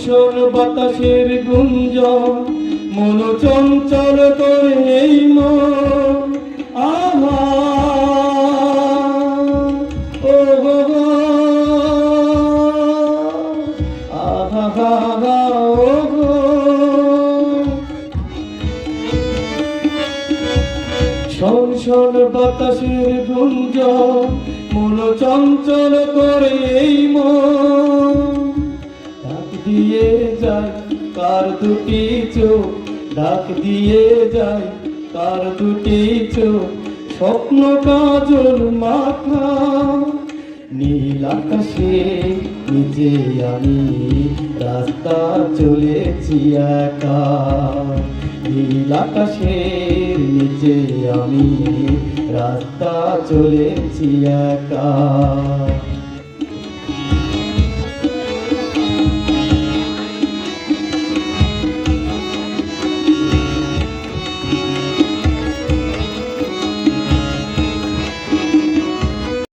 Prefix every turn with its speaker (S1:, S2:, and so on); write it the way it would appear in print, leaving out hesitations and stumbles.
S1: শোন বাতাসের গুঞ্জন মন চঞ্চল করে এই মন আহা ও গো গো, আহা হা হা ও গো। শোন শোন বাতাসের গুঞ্জন মন চঞ্চল করে এই মন ডাক দিয়ে যায় কার দুটি চোখ ডাক দিয়ে যায় কার দুটি চোখ স্বপ্ন কাজল মাখা নীল আকাশে নিচে আমি রাস্তা চলেছি একা নীল আকাশের নিচে আমি রাস্তা চলেছি একা।